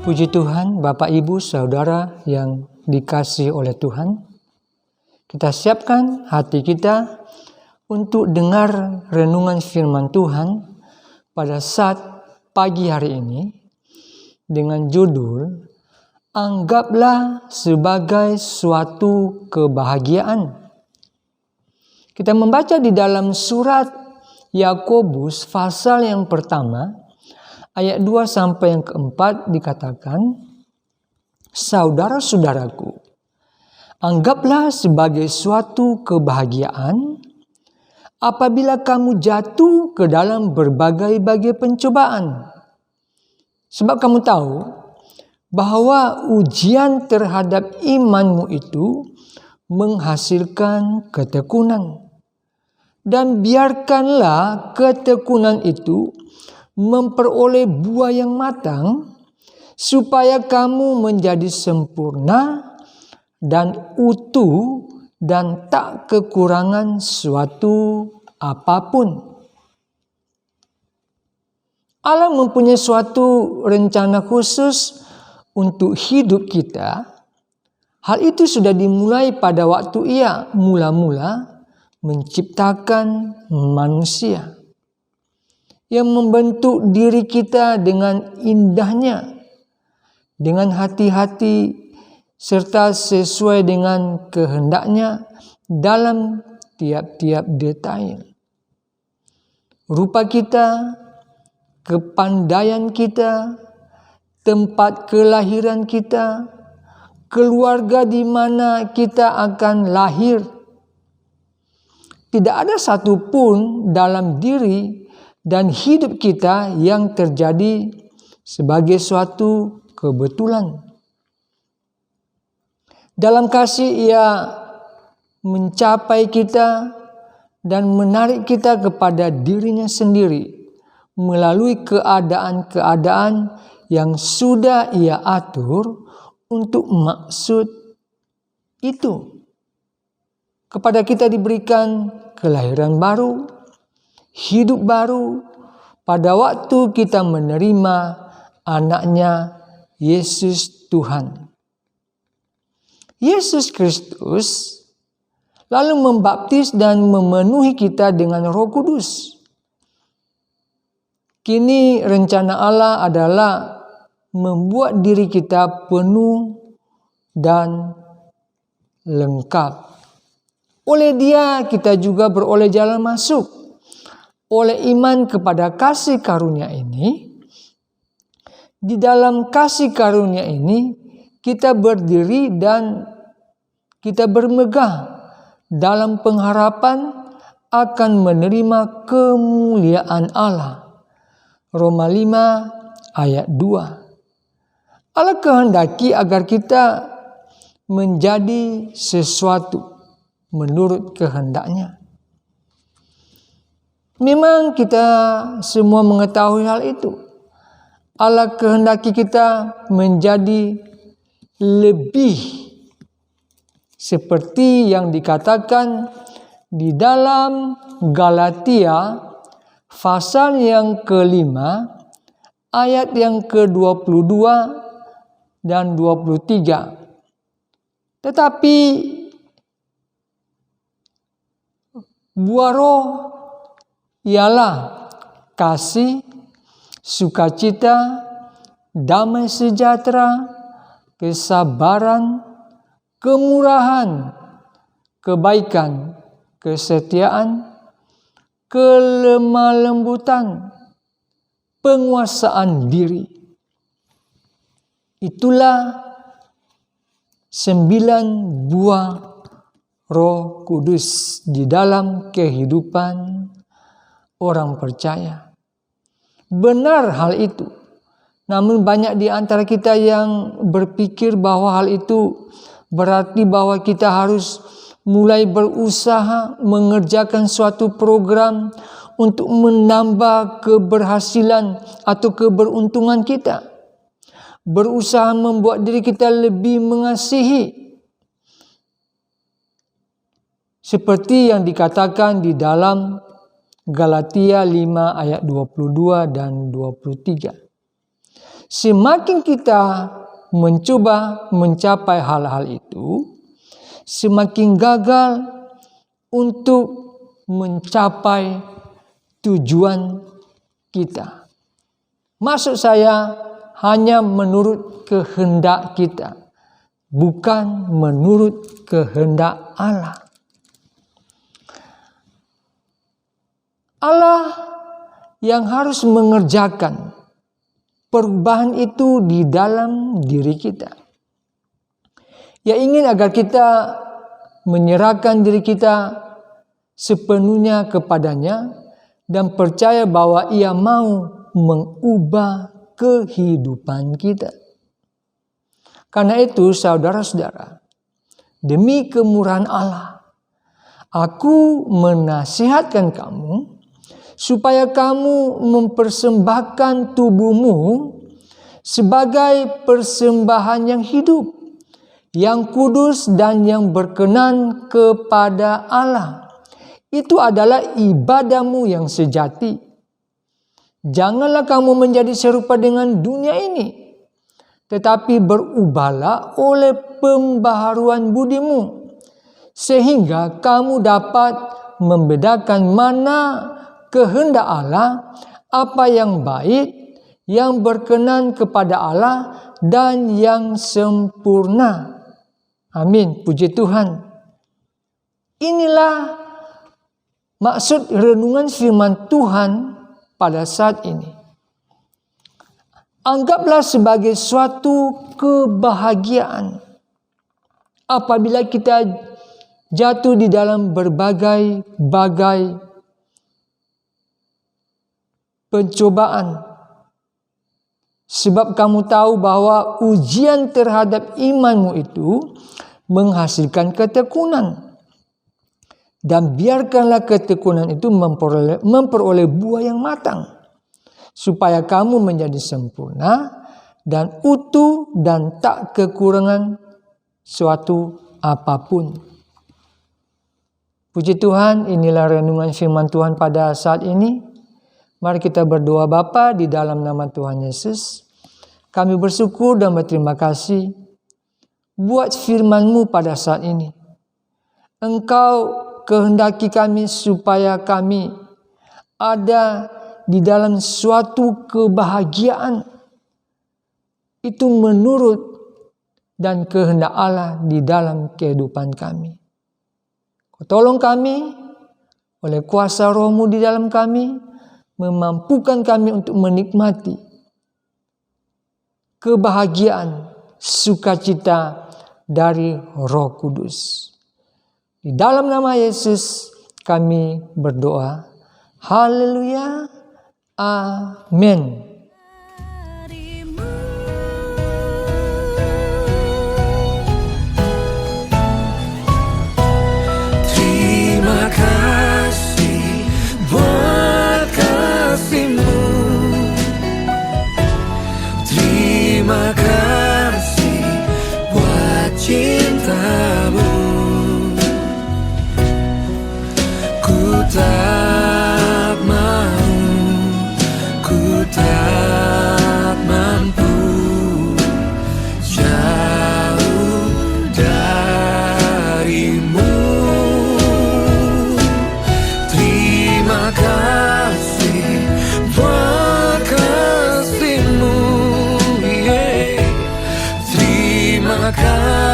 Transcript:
Puji Tuhan, Bapak, Ibu, Saudara yang dikasihi oleh Tuhan. Kita siapkan hati kita untuk dengar renungan firman Tuhan pada saat pagi hari ini dengan judul Anggaplah sebagai suatu kebahagiaan. Kita membaca di dalam surat Yakobus pasal yang pertama ayat 2 sampai yang keempat dikatakan, saudara-saudaraku, anggaplah sebagai suatu kebahagiaan apabila kamu jatuh ke dalam berbagai-bagai pencobaan. Sebab kamu tahu bahwa ujian terhadap imanmu itu menghasilkan ketekunan. Dan biarkanlah ketekunan itu memperoleh buah yang matang, supaya kamu menjadi sempurna dan utuh dan tak kekurangan suatu apapun. Allah mempunyai suatu rencana khusus untuk hidup kita. Hal itu sudah dimulai pada waktu Ia mula-mula menciptakan manusia, yang membentuk diri kita dengan indahnya, dengan hati-hati serta sesuai dengan kehendaknya dalam tiap-tiap detail. Rupa kita, kepandaian kita, tempat kelahiran kita, keluarga di mana kita akan lahir. Tidak ada satupun dalam diri dan hidup kita yang terjadi sebagai suatu kebetulan. Dalam kasih Ia mencapai kita dan menarik kita kepada dirinya sendiri melalui keadaan-keadaan yang sudah Ia atur untuk maksud itu. Kepada kita diberikan kelahiran baru, hidup baru pada waktu kita menerima anaknya Yesus Tuhan. Yesus Kristus lalu membaptis dan memenuhi kita dengan Roh Kudus. Kini rencana Allah adalah membuat diri kita penuh dan lengkap. Oleh Dia kita juga beroleh jalan masuk. Oleh iman kepada kasih karunia ini, di dalam kasih karunia ini kita berdiri dan kita bermegah dalam pengharapan akan menerima kemuliaan Allah. Roma 5 ayat 2. Allah kehendaki agar kita menjadi sesuatu menurut kehendaknya. Memang kita semua mengetahui hal itu. Allah kehendaki kita menjadi lebih seperti yang dikatakan di dalam Galatia pasal yang kelima ayat yang ke-22 dan 23. Tetapi buah roh ialah kasih, sukacita, damai sejahtera, kesabaran, kemurahan, kebaikan, kesetiaan, kelemah lembutan, penguasaan diri. Itulah 9 buah Roh Kudus di dalam kehidupan orang percaya. Benar hal itu. Namun banyak di antara kita yang berpikir bahwa hal itu berarti bahwa kita harus mulai berusaha mengerjakan suatu program untuk menambah keberhasilan atau keberuntungan kita. Berusaha membuat diri kita lebih mengasihi. Seperti yang dikatakan di dalam Galatia 5 ayat 22 dan 23. Semakin kita mencoba mencapai hal-hal itu, semakin gagal untuk mencapai tujuan kita. Maksud saya, hanya menurut kehendak kita, bukan menurut kehendak Allah. Allah yang harus mengerjakan perubahan itu di dalam diri kita. Ia ingin agar kita menyerahkan diri kita sepenuhnya kepadanya dan percaya bahwa Ia mau mengubah kehidupan kita. Karena itu, saudara-saudara, demi kemurahan Allah, aku menasihatkan kamu supaya kamu mempersembahkan tubuhmu sebagai persembahan yang hidup, yang kudus dan yang berkenan kepada Allah. Itu adalah ibadahmu yang sejati. Janganlah kamu menjadi serupa dengan dunia ini, tetapi berubahlah oleh pembaharuan budimu, sehingga kamu dapat membedakan mana kehendak Allah, apa yang baik, yang berkenan kepada Allah, dan yang sempurna. Amin. Puji Tuhan. Inilah maksud renungan firman Tuhan pada saat ini. Anggaplah sebagai suatu kebahagiaan apabila kita jatuh di dalam berbagai-bagai pencobaan. Sebab kamu tahu bahwa ujian terhadap imanmu itu menghasilkan ketekunan. Dan biarkanlah ketekunan itu memperoleh buah yang matang, supaya kamu menjadi sempurna dan utuh dan tak kekurangan suatu apapun. Puji Tuhan, inilah renungan firman Tuhan pada saat ini. Mari kita berdoa. Bapa, di dalam nama Tuhan Yesus, kami bersyukur dan berterima kasih buat firman-Mu pada saat ini. Engkau kehendaki kami supaya kami ada di dalam suatu kebahagiaan itu menurut dan kehendak Allah di dalam kehidupan kami. Tolong kami oleh kuasa Roh-Mu di dalam kami, memampukan kami untuk menikmati kebahagiaan, sukacita dari Roh Kudus. Di dalam nama Yesus kami berdoa. Haleluya. Amin. Terima kasih buat kasih-Mu. Terima kasih buat cinta-Mu. Ku tak mau, ku tak mampu jauh dari-Mu. Terima kasih buat kasih-Mu, yeah. Terima kasih.